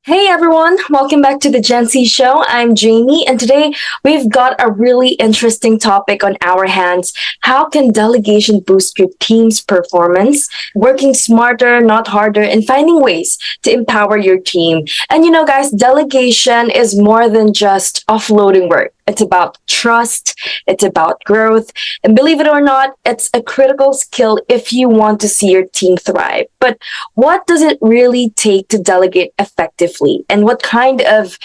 Hey everyone, welcome back to the Gen Z Show. I'm Jamie, and today we've got a really interesting topic on our hands. How can delegation boost your team's performance? Working smarter, not harder, and finding ways to empower your team. And guys, delegation is more than just offloading work. It's about trust, it's about growth, and believe it or not, it's a critical skill if you want to see your team thrive. But what does it really take to delegate effectively, and what kind of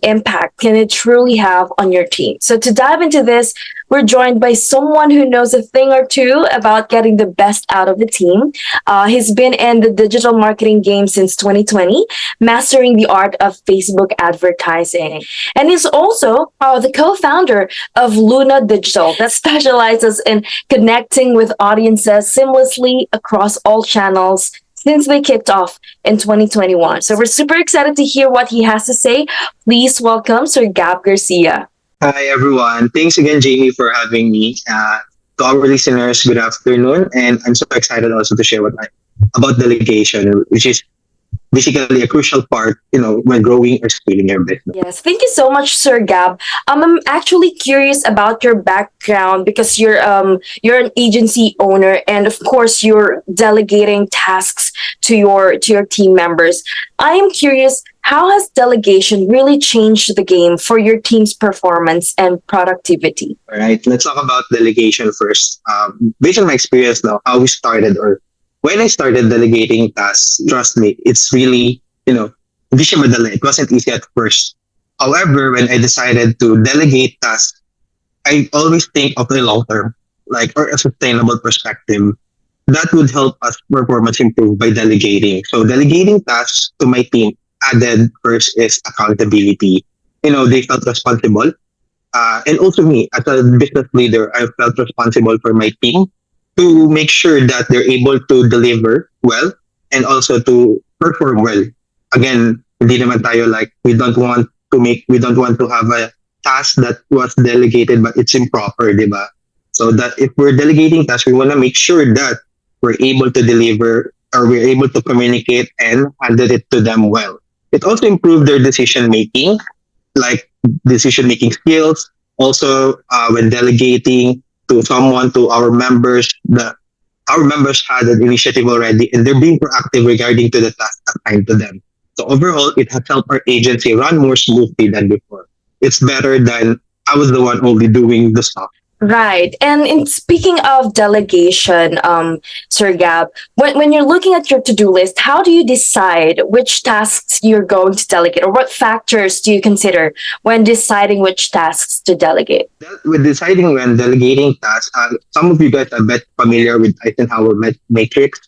impact can it truly have on your team? So to dive into this, we're joined by someone who knows a thing or two about getting the best out of the team. He's been in the digital marketing game since 2020, mastering the art of Facebook advertising. And he's also the co-founder of Luna Digital that specializes in connecting with audiences seamlessly across all channels since they kicked off in 2021. So we're super excited to hear what he has to say. Please welcome Sir Gab Garcia. Hi, everyone. Thanks again, Jamie, for having me. To our listeners, good afternoon. And I'm so excited also to share about delegation, which is basically a crucial part, when growing or scaling your business. Yes, thank you so much, Sir Gab. I'm actually curious about your background because you're an agency owner, and of course you're delegating tasks to your team members. I am curious, how has delegation really changed the game for your team's performance and productivity? All right, let's talk about delegation first. Based on my experience now, how we started or when I started delegating tasks, trust me, it's really, hindi siya madali. It wasn't easy at first. However, when I decided to delegate tasks, I always think of the long term, or a sustainable perspective. That would help us performance improve by delegating. So delegating tasks to my team added first is accountability. They felt responsible. And also me, as a business leader, I felt responsible for my team to make sure that they're able to deliver well and also to perform well. Again, hindi naman tayo we don't want to have a task that was delegated but it's improper, di ba? So that if we're delegating tasks, we want to make sure that we're able to deliver or we're able to communicate and handle it to them well. It also improved their decision making, like decision making skills. Also, when delegating to someone, to our members, our members had an initiative already and they're being proactive regarding to the task assigned to them. So overall, it has helped our agency run more smoothly than before. It's better than I was the one only doing the stuff. Right. And in speaking of delegation, Sir Gab, when you're looking at your to-do list, how do you decide which tasks you're going to delegate, or what factors do you consider when deciding which tasks to delegate? With deciding when delegating tasks, some of you guys are a bit familiar with Eisenhower matrix.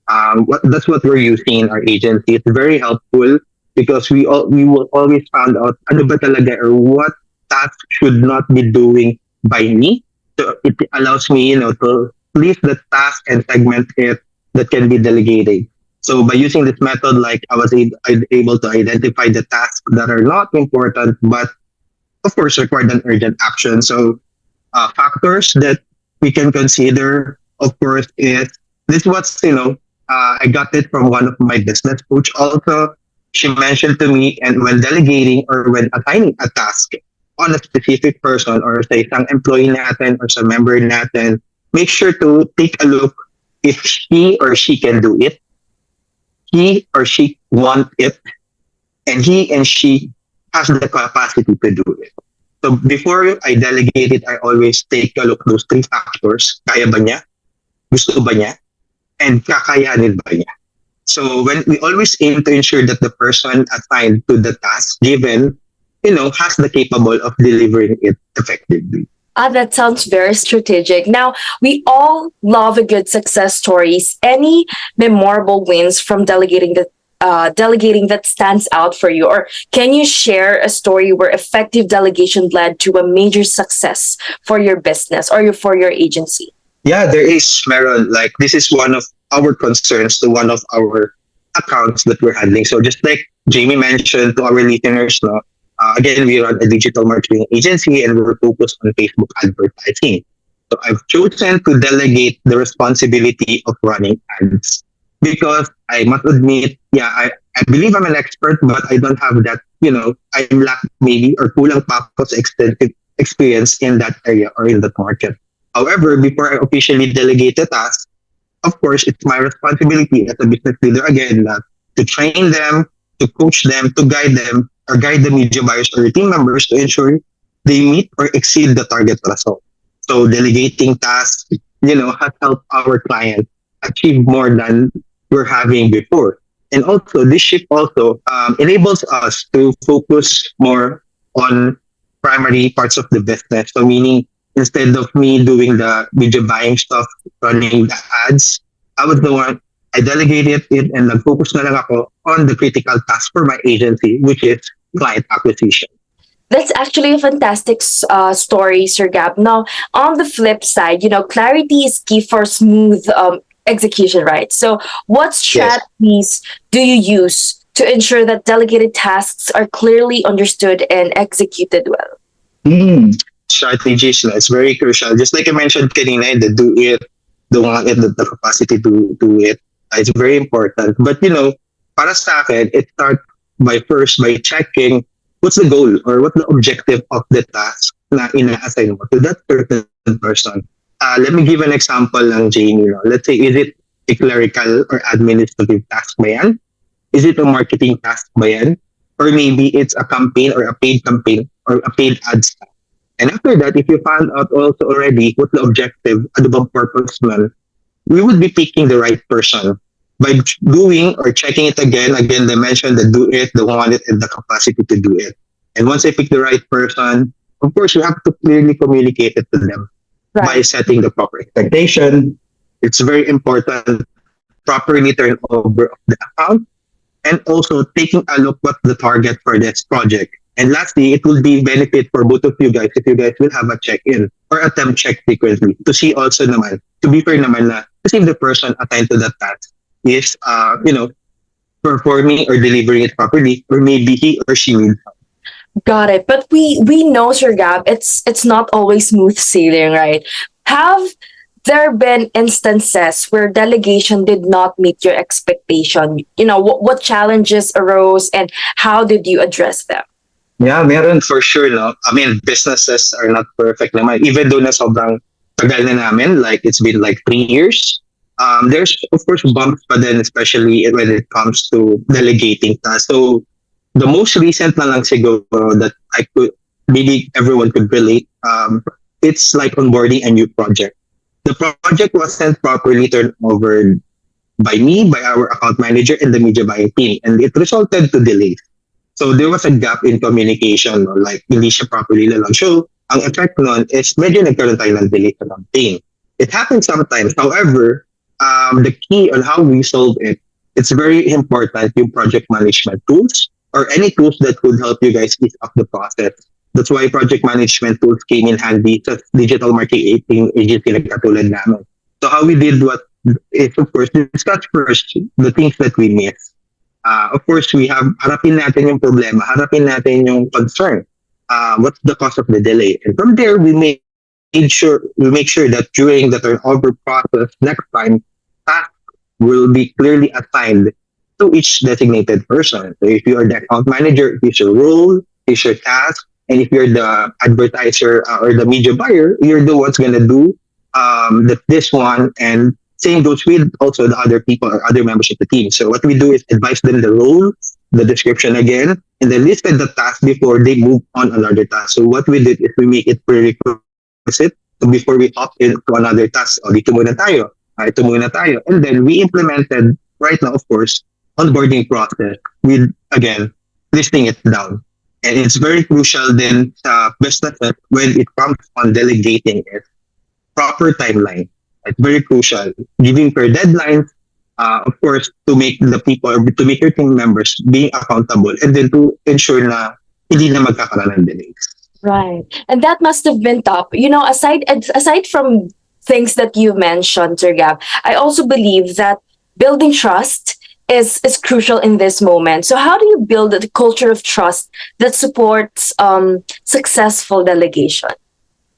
That's what we're using in our agency. It's very helpful because we will always find out ano ba talaga or what tasks should not be doing by me. So it allows me, to list the task and segment it that can be delegated. So by using this method, I was able to identify the tasks that are not important, but of course required an urgent action. So factors that we can consider, of course, is this what's, I got it from one of my business coach also. She mentioned to me, and when delegating or when assigning a task on a specific person or sa isang employee natin or sa member natin, make sure to take a look if he or she can do it, he or she want it, and he and she has the capacity to do it. So before I delegate it, I always take a look those three factors. Kaya ba niya? Gusto ba niya? And kakayanin ba niya? So when we always aim to ensure that the person assigned to the task given has the capable of delivering it effectively. That sounds very strategic. Now, we all love a good success stories. Any memorable wins from delegating that stands out for you? Or can you share a story where effective delegation led to a major success for your business or for your agency? Yeah, there is, Meron. This is one of our concerns to one of our accounts that we're handling. So just like Jamie mentioned to our listeners, no, again, we run a digital marketing agency and we're focused on Facebook advertising. So I've chosen to delegate the responsibility of running ads because I must admit, I I believe I'm an expert, but I don't have that, I'm lack maybe or kulang pa ako sa extensive experience in that area or in that market. However, before I officially delegate the task, of course, it's my responsibility as a business leader again to train them, to coach them, to guide them, or guide the media buyers or team members to ensure they meet or exceed the target result. So delegating tasks, has helped our client achieve more than we're having before. And also, this shift also enables us to focus more on primary parts of the business. So meaning instead of me doing the media buying stuff, running the ads, I was the one, I delegated it and nag-focus na lang ako on the critical task for my agency, which is client acquisition. That's actually a fantastic story, Sir Gab. Now, on the flip side, clarity is key for smooth execution, right? So, what Yes. strategies do you use to ensure that delegated tasks are clearly understood and executed well? Mm. Strategies, it's very crucial. Just like I mentioned kanina, the do it, the want it, the capacity to do it. It's very important. But para sa akin, it starts by checking what's the goal or what's the objective of the task na ina-assign mo to that certain person. Let me give an example lang, Jane. Let's say, is it a clerical or administrative task ba yan? Is it a marketing task ba yan? Or maybe it's a campaign or a paid campaign or a paid ads. And after that, if you found out also already what the objective, ano bang purpose nun, we would be picking the right person by doing or checking it again, they mentioned the do it, the want it, and the capacity to do it. And once I pick the right person, of course, you have to clearly communicate it to them by Right. setting the proper expectation. It's very important, properly turn over of the account, and also taking a look what the target for this project. And lastly, it will be benefit for both of you guys if you guys will have a check-in or attempt check frequently to see also naman, to be fair naman na to see if the person assigned to that task is, performing or delivering it properly, or maybe he or she will. Got it. But we know, Sir Gab, it's not always smooth sailing, right? Have there been instances where delegation did not meet your expectation? What challenges arose and how did you address them? Yeah, meron for sure, no? I mean, businesses are not perfect naman. Even though na sobrang tagal na namin, like it's been like 3 years, there's of course bumps pa din, especially when it comes to delegating tasks. So the most recent na lang siguro that I could, maybe everyone could relate, it's like onboarding a new project. The project wasn't properly turned over by me, by our account manager, and the media buying team, and it resulted to delays. So there was a gap in communication, no? Like hindi siya properly nalang show. Ang effect nun is medyo nagkaroon tayo ng delay sa campaign. It happens sometimes. However, the key on how we solve it, it's very important yung project management tools or any tools that could help you guys ease up the process. That's why project management tools came in handy sa digital marketing agency na katulad namin. So how we did what is, of course, discuss first the things that we miss. Of course, we have harapin natin yung problema, harapin natin yung concern. What's the cause of the delay? And from there, we make sure that during the turnover process next time, tasks will be clearly assigned to each designated person. So if you are the account manager, it's your role, it's your task, and if you're the advertiser or the media buyer, you're the one's gonna do this one, and same goes with also the other people or other members of the team. So what we do is advise them the role, the description again, and then listed the task before they move on another task. So what we did is we make it prerequisite before we hop into another task. O, dito muna tayo. Ito muna tayo. And then we implemented right now, of course, onboarding process with, again, listing it down. And it's very crucial then sa businesses when it comes on delegating it, proper timeline. It's very crucial. Giving fair deadlines, of course, to make the people, to make your team members being accountable, and then to ensure na hindi na magkakaroon ng delays. Right. And that must have been tough. Aside from things that you mentioned, Sir Gab, I also believe that building trust is crucial in this moment. So how do you build a culture of trust that supports successful delegation?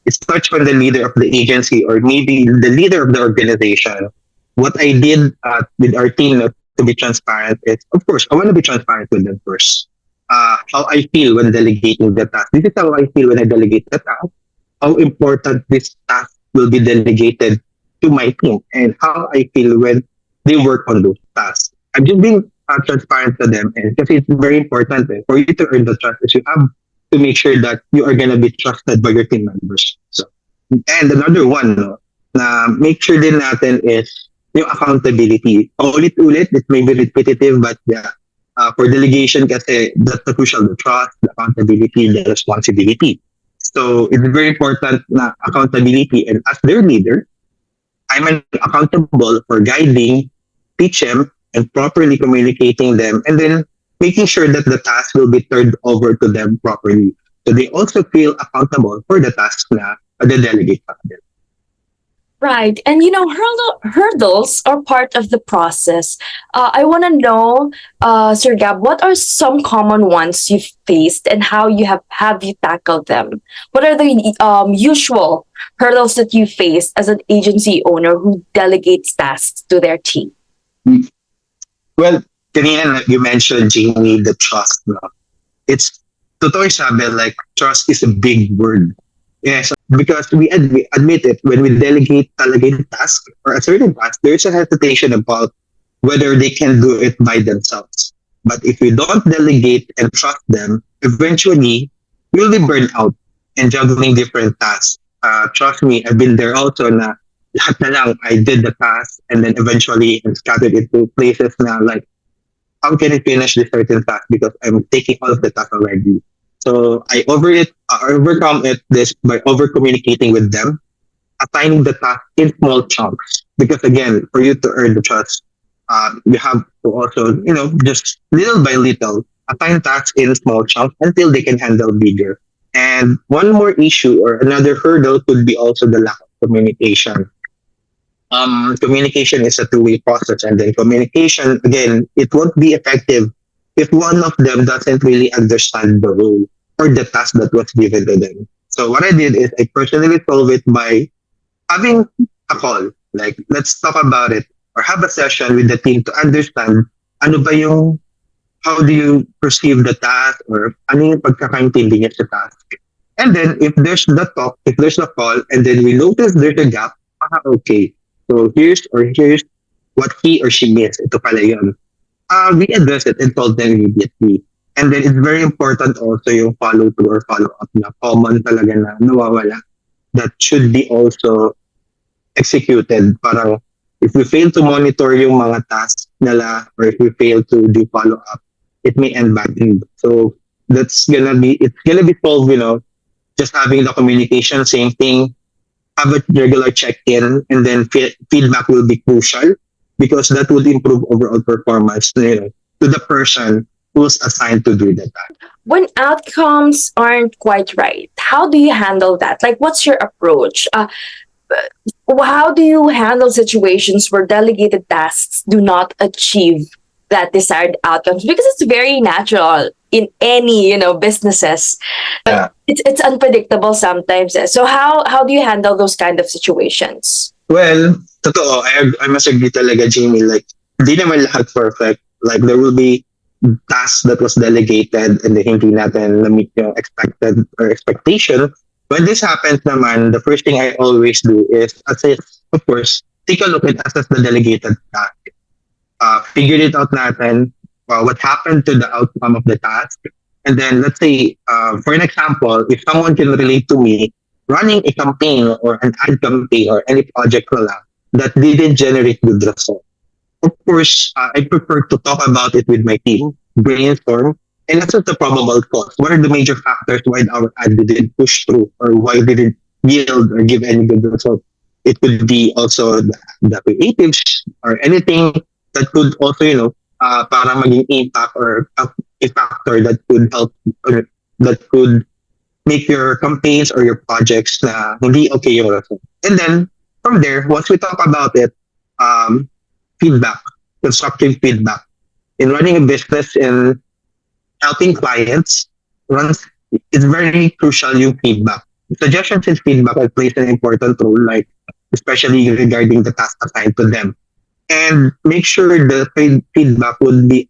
It starts from the leader of the agency or maybe the leader of the organization. What I did with our team to be transparent is, of course, I want to be transparent with them first. How I feel when delegating the task. This is how I feel when I delegate the task. How important this task will be delegated to my team, and how I feel when they work on those tasks. I'm just being transparent to them, and because it's very important for you to earn the trust, is you have to make sure that you are gonna be trusted by your team members. So, and another one, no, na make sure din natin is yung accountability. Ulit-ulit, it may be repetitive, but yeah, for delegation kasi that's the crucial, the trust, the accountability, the responsibility. So it's very important na accountability, and as their leader, I'm accountable for guiding, teach them, and properly communicating them, and then making sure that the task will be turned over to them properly. So they also feel accountable for the task na the delegate pa din. Right. And hurdles are part of the process. I want to know, Sir Gab, what are some common ones you've faced and how have you tackled them? What are the usual hurdles that you face as an agency owner who delegates tasks to their team? Well, kanina you mentioned, Jamie, the trust. No? It's totoo sabi, like, trust is a big word. Yes, because we admit it, when we delegate talaga yung task or a certain task, there's a hesitation about whether they can do it by themselves. But if we don't delegate and trust them, eventually we'll be burned out and juggling different tasks. Trust me, I've been there also na lahat na lang, I did the task and then eventually I'm scattered into places na like, how can I finish this certain task because I'm taking all of the task already. So I overcome it this by over communicating with them, assigning the task in small chunks. Because again, for you to earn the trust, you have to also, just little by little, assign tasks in small chunks until they can handle bigger. And one more issue or another hurdle could be also the lack of communication. Communication is a two-way process, and then communication again, it won't be effective if one of them doesn't really understand the role or the task that was given to them. So what I did is I personally solve it by having a call, like let's talk about it or have a session with the team to understand ano ba yung how do you perceive the task or ano yung pagkakaintindi niya sa task. And then if there's the talk, if there's a call, and then we notice there's a gap, okay. So here's what he or she missed. Ito pala yun. We address it and told them immediately. And then it's very important also yung follow through or follow up na common talaga na nawawala that should be also executed. Parang if we fail to monitor yung mga tasks nila or if we fail to do follow up, it may end badly. So it's gonna be solved, just having the communication, same thing, have a regular check-in, and then feedback will be crucial because that would improve overall performance, to the person who's assigned to do the task. When outcomes aren't quite right, how do you handle that? Like, what's your approach? How do you handle situations where delegated tasks do not achieve that desired outcomes? Because it's very natural in any businesses. Yeah. It's unpredictable sometimes. So how do you handle those kind of situations? Well, totoo, I must agree talaga, Jamie. Like, di naman lahat perfect. Like, there will be tasks that was delegated and then hindi natin na-meet yung expected or expectation. When this happens naman, the first thing I always do is assess, of course, take a look at assess the delegated task. Figure it out natin, what happened to the outcome of the task. And then let's say, for an example, if someone can relate to me running a campaign or an ad campaign or any project that didn't generate good results. Of course, I prefer to talk about it with my team, brainstorm, and assess the probable cause. What are the major factors why our ad didn't push through or why didn't yield or give any good result? It could be also the creatives or anything that could also, para maging impact or a factor that could help or that could make your campaigns or your projects na hindi okay yung result. And then from there, once we talk about it, feedback, constructive feedback. In running a business and helping clients, it's very crucial yung feedback. Suggestions and feedback plays an important role, like especially regarding the task assigned to them. and make sure the feedback would be,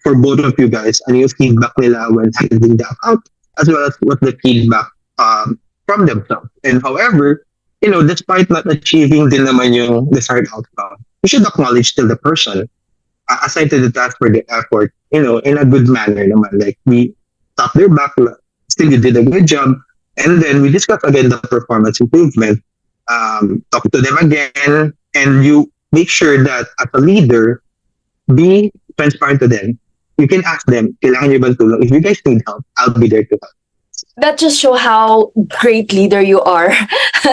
for both of you guys, ano yung feedback nila when handling the account, as well as what the feedback from themselves. And however, despite not achieving din naman yung desired outcome, you should acknowledge still the person, aside to the task for the effort, in a good manner naman. Like, we tap their back, still you did a good job, and then we discuss again the performance improvement, talk to them again, and you make sure that as a leader, be transparent to them. You can ask them, kailangan niyo bang tulong? If you guys need help, I'll be there to That just show how great leader you are,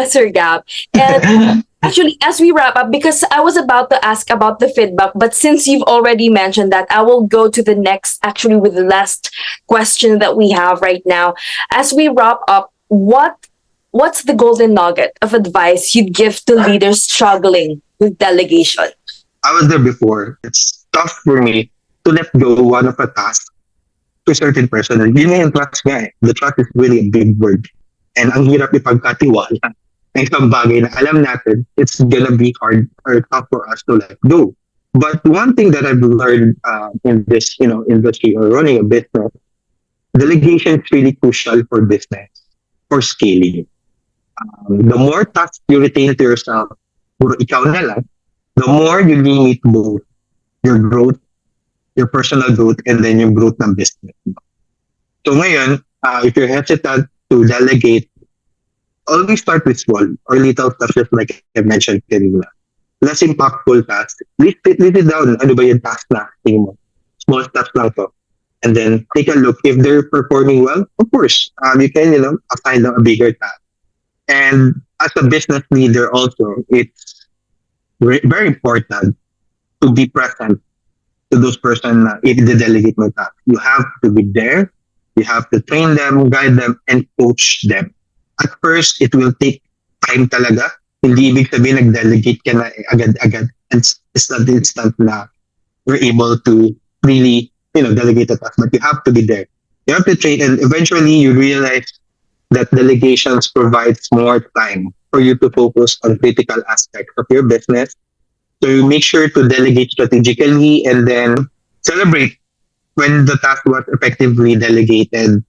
Sir Gab. And help. actually, as we wrap up, because I was about to ask about the feedback, but since you've already mentioned that, I will go to the next, actually, with the last question that we have right now. As we wrap up, what's the golden nugget of advice you'd give to leaders struggling with delegation? I was there before. It's tough for me to let go one of a task to a certain person. And yun nga yung trust nga eh. The trust is really a big word. And ang hirap ipagkatiwala ng isang bagay na alam natin, it's gonna be hard or tough for us to let go. But one thing that I've learned in this, industry or running a business, delegation is really crucial for business, for scaling. The more tasks you retain to yourself, puro ikaw na lang, the more you limit both your growth, your personal growth, and then yung growth ng business. So ngayon, if you're hesitant to delegate, always start with small or little stuff, just like I mentioned kanina. Less impactful tasks. List it down. Ano ba yung task na tingin mo? Small stuff lang to. And then take a look. If they're performing well, of course, you can, assign them a bigger task. And as a business leader also, it's very important to be present to those person na i-delegate mo task. You have to be there. You have to train them, guide them, and coach them. At first, it will take time talaga. Hindi ibig sabihin nag-delegate ka na agad-agad. And it's not instant na you're able to really, delegate a task. But you have to be there. You have to train, and eventually you realize that delegations provides more time for you to focus on critical aspects of your business. So you make sure to delegate strategically and then celebrate when the task was effectively delegated.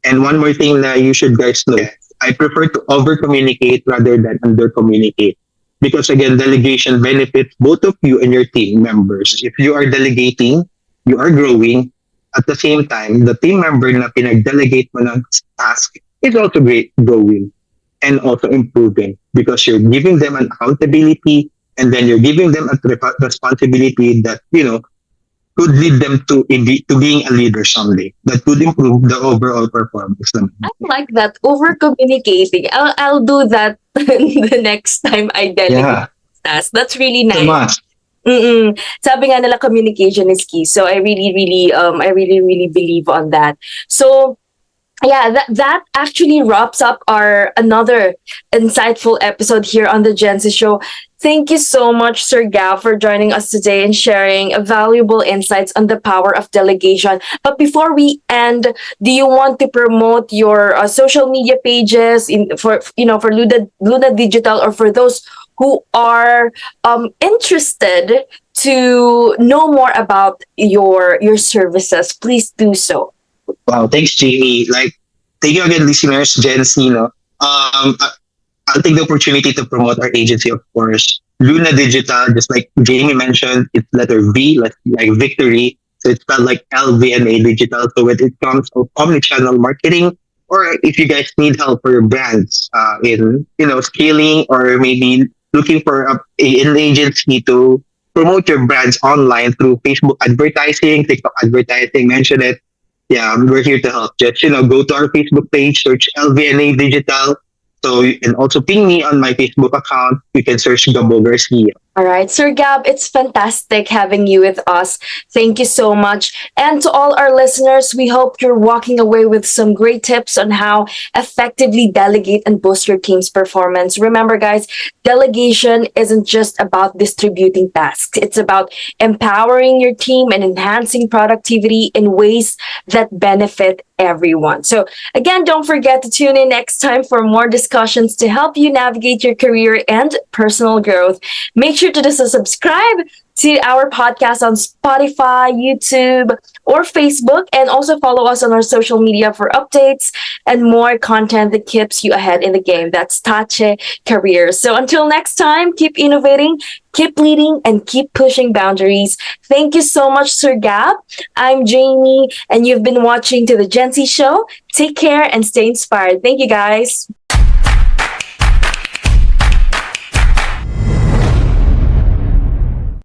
And one more thing that you should guys know, I prefer to over communicate rather than under communicate. Because again, delegation benefits both of you and your team members. If you are delegating, you are growing. At the same time, the team member na pinag-delegate mo ng task is also growing and also improving because you're giving them an accountability and then you're giving them a responsibility that, could lead them to being a leader someday. That could improve the overall performance. I like that, over communicating. I'll do that the next time I delegate Yeah, tasks. That's really it's a nice. must. Mm-mm. Sabi nga nila, communication is key. So I really believe on that. So yeah, that actually wraps up our another insightful episode here on the Gen Z Show. Thank you so much, Sir Gab, for joining us today and sharing valuable insights on the power of delegation. But before we end, do you want to promote your social media pages for Luna Digital, or for those who are interested to know more about your services? Please do so. Wow, thanks, Jamie. Like, thank you again, listeners, Gen Z. No? I'll take the opportunity to promote our agency, of course. Luna Digital, just like Jamie mentioned, it's letter V, like victory. So it's spelled like LVNA Digital. So when it comes to omnichannel marketing, or if you guys need help for your brands in scaling, or maybe looking for an agency to promote your brands online through Facebook advertising, TikTok advertising, mention it. Yeah, we're here to help. Just go to our Facebook page, search LVNA Digital. So and also ping me on my Facebook account. You can search Gab Garcia. All right, Sir Gab, it's fantastic having you with us. Thank you so much. And to all our listeners, we hope you're walking away with some great tips on how effectively delegate and boost your team's performance. Remember, guys, delegation isn't just about distributing tasks. It's about empowering your team and enhancing productivity in ways that benefit everyone. So again, don't forget to tune in next time for more discussions to help you navigate your career and personal growth. Make sure sure to just subscribe to our podcast on Spotify, YouTube, or Facebook, and also follow us on our social media for updates and more content that keeps you ahead in the game. That's Tache Careers. So until next time, keep innovating, keep leading, and keep pushing boundaries. Thank you so much, Sir Gab. I'm Jamie, and you've been watching to the Gen Z Show. Take care and stay inspired. Thank you, guys.